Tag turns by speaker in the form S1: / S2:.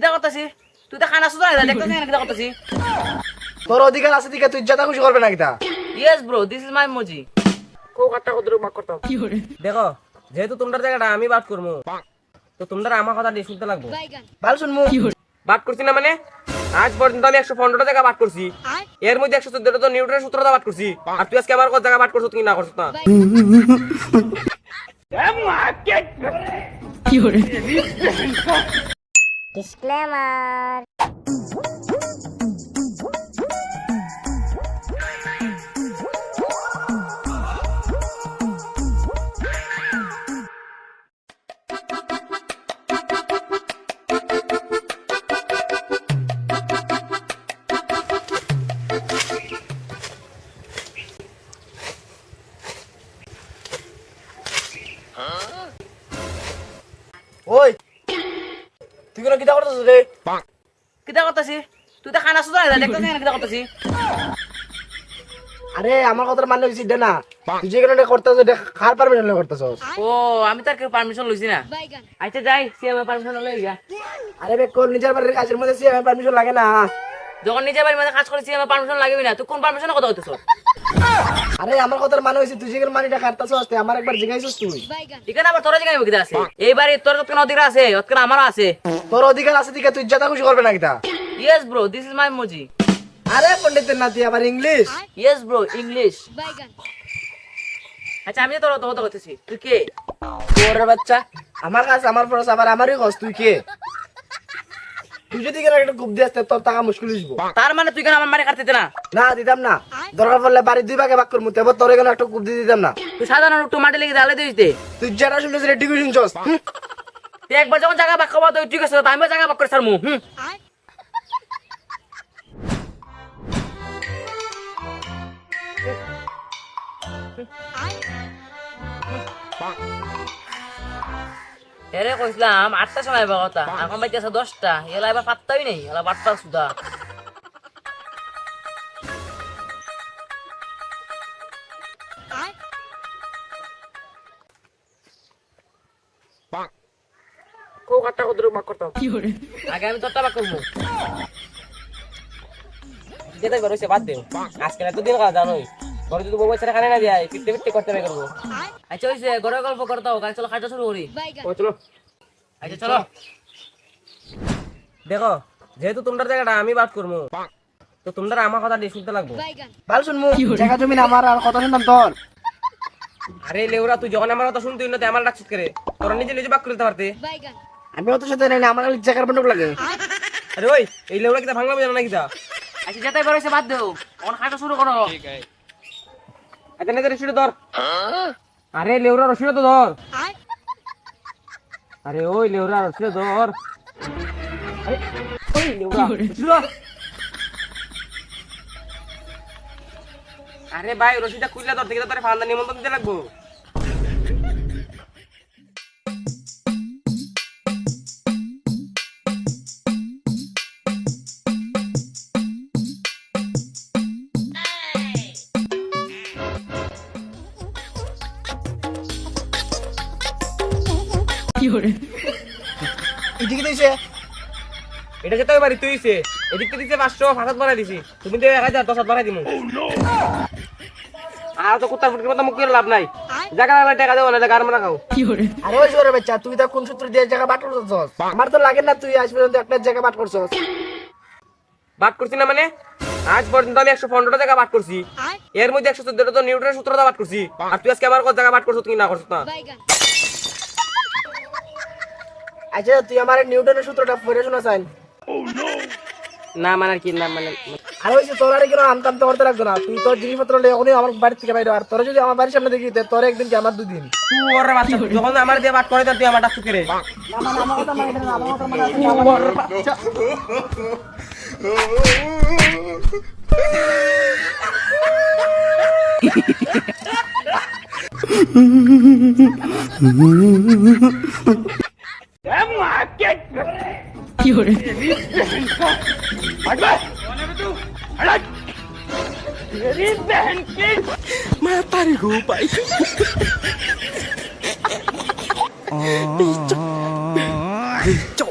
S1: কিতা করতাছি তুই তো খানা সুদা দেখতাছিস না কিতা করতাছি
S2: তোর অধিকার আছে দিকে তুই যা খুশি করবে না কিতা
S1: yes bro this is my মজি
S2: কো কাটটা কত মাক করতাম
S3: দেখো যেহেতু তোমরা জায়গাটা আমি বাদ করবো তো তোমরা আমার কথা দিয়ে শুনতে লাগবো
S2: ভালো শুনমু
S3: বাদ করছি না মানে আজ পর্যন্ত আমি 115টা জায়গা বাদ করছি এর মধ্যে 114টা তো নিউটনের সূত্রটা বাদ করছি আর তুই আজকে আমার কত জায়গা বাদ করছিস কি না করছিস না
S4: Disclaimer.
S2: ওই তুই কোন কিতা করতেছ রে
S1: কিতা করতাছি তুই তো খানা সুদা দেখতাছিস না কিতা করতাছি
S2: আরে আমার কথা মানে হইছে দে না তুই যে কোন করতেছ এটা কার পারমিশন লই করতেছ
S1: ও আমি তার পারমিশন লইছি না আচ্ছা যাই সিএম পারমিশন লই গা
S2: আরে বে কোন নিজের বাড়ির কাজের মধ্যে সে পারমিশন লাগে না
S1: যখন নিজের বাড়ির মধ্যে কাজ করেছি আমার পারমিশন লাগবে না তুই কোন পারমিশনের কথা কইতেছ
S2: আরে আমার কথা মানে হইছে তুই যে কোন মানিটা কাটতাছ আসতে আমার একবার জিগাইছস তুই
S1: এখানে আবার তোর জায়গায় কিতা আছে এইবারে তোর কত অধিকার আছে ওতখানে আমারও আছে
S2: তোর অধিকার আছে দিকে তুই যা খুশি করবে না কিতা
S1: yes bro this is my মজি
S2: আরে পণ্ডিতের নাতি আবার ইংলিশ
S1: ইয়েস ব্রো ইংলিশ আচ্ছা আমি তোর কথা কইতেছি তুই কে
S2: তোর বাচ্চা আমার কাছে আমার ফরস আবার আমারই কস তুই কে তুই যদি কেন একটা গুপ দিয়ে আসতে তোর টাকা মুশকিল হইব
S1: তার মানে তুই কেন আমার মারে কাটতে না
S2: না দিতাম না দরকার পড়লে বাড়ি দুই ভাগে ভাগ করবো এবার তোর এখানে একটা গুপ দিয়ে দিতাম না
S1: তুই সাধারণ একটু মাটি লেগে দাঁড়ালে দিস দে
S2: তুই যেটা শুনছিস রে ঠিক শুনছস
S1: তুই একবার যখন জায়গা বাক খাওয়া তুই ঠিক আছে আমিও জায়গা বাক করে ছাড়মু এরে কইছিলাম 8টার সময় বা কথা এখন বাইতেছে 10টা এলা এবার পাত্তাই নেই এলা বাট্টা সুদা
S2: কো কাটটা কত মাক করতাম
S1: আগে আমি তোরটা বাক করবো যেতে বেরোইছে বাদ দেও আজকে এত দিন কাজ জানোই ঘরে যদি বউ ছেড়ে খানে না দেয় ফিরতে ফিরতে করতে হবে করবো আচ্ছা হইছে ঘরের গল্প করতে হবে চলো খাইতে শুরু করি
S2: ও চলো
S1: আচ্ছা চলো
S3: দেখো যেহেতু তোমরা জায়গাটা আমি বাদ করবো তো তোমরা আমার কথা দিয়ে শুনতে লাগবো
S2: ভালো শুনমু জায়গা জমি আমার আর কথা শুনতাম তোর
S3: আরে লেউরা তুই যখন আমার কথা শুনতে না আমার ডাকছিস করে তোরা নিজে নিজে বাক করতে পারতে
S2: আমি অত সাথে নাই আমার খালি জায়গার বন্ধক লাগে
S3: আরে ওই এই লেউরা কিটা ভাঙলাম জানা না কিটা
S1: আচ্ছা যেতে বেরোইছে বাদ দেও এখন খাইতে শুরু করো
S3: আচ্ছা নেতা রশিটা ধর আরে লেউরা রশিটা তো ধর আরে ওই লেউরা রশিটা ধর আরে ওই লেউরা রশিটা আরে ভাই রশিটা খুললে ধর থেকে তোরে ফান্ডা নিমন্ত্রণ দিতে লাগবো
S2: এদিকে দিছে
S3: এটা যেতে পারি তুই সে এদিক থেকে দিছে 500 ফাটাত বানাই দিছি তুমি দে 1000 10 বানাই দিমু আর তো কুত্তার ফুটকির মতো মুখ করে লাভ নাই জায়গা লাগলে টাকা দেবো না গার মারা খাও
S2: আরে ওই সরে বাচ্চা তুই তা কোন সূত্র দিয়ে জায়গা বাট করছস আমার তো লাগে না তুই আজ পর্যন্ত একটা জায়গা বাট করছস
S3: বাদ করছি না মানে আজ পর্যন্ত আমি 115টা জায়গা বাদ করছি এর মধ্যে 114টা তো নিউটনের সূত্রটা বাদ করছি আর তুই আজকে আমার কত জায়গা বাদ করছিস কি না করছিস না
S2: আচ্ছা তুই আমার নিউটনের সূত্রটা পড়ে শোনা চাই
S3: না মানে কি না মানে
S2: আর ওই যে তোর আরে কেন আমতাম তো করতে লাগতো না তুই তোর জিনিসপত্র লয়ে এখনই আমার বাড়ি থেকে বাইরে আর তোর যদি আমার বাড়ির সামনে দেখি তোর একদিন কি আমার দুদিন
S3: তুই ওর বাচ্চা যখন আমার দিয়ে বাদ করে তুই আমার ডাকছিস রে
S2: আমার কথা মানে না আমার কথা মানে
S5: मैं तारी को पाई चल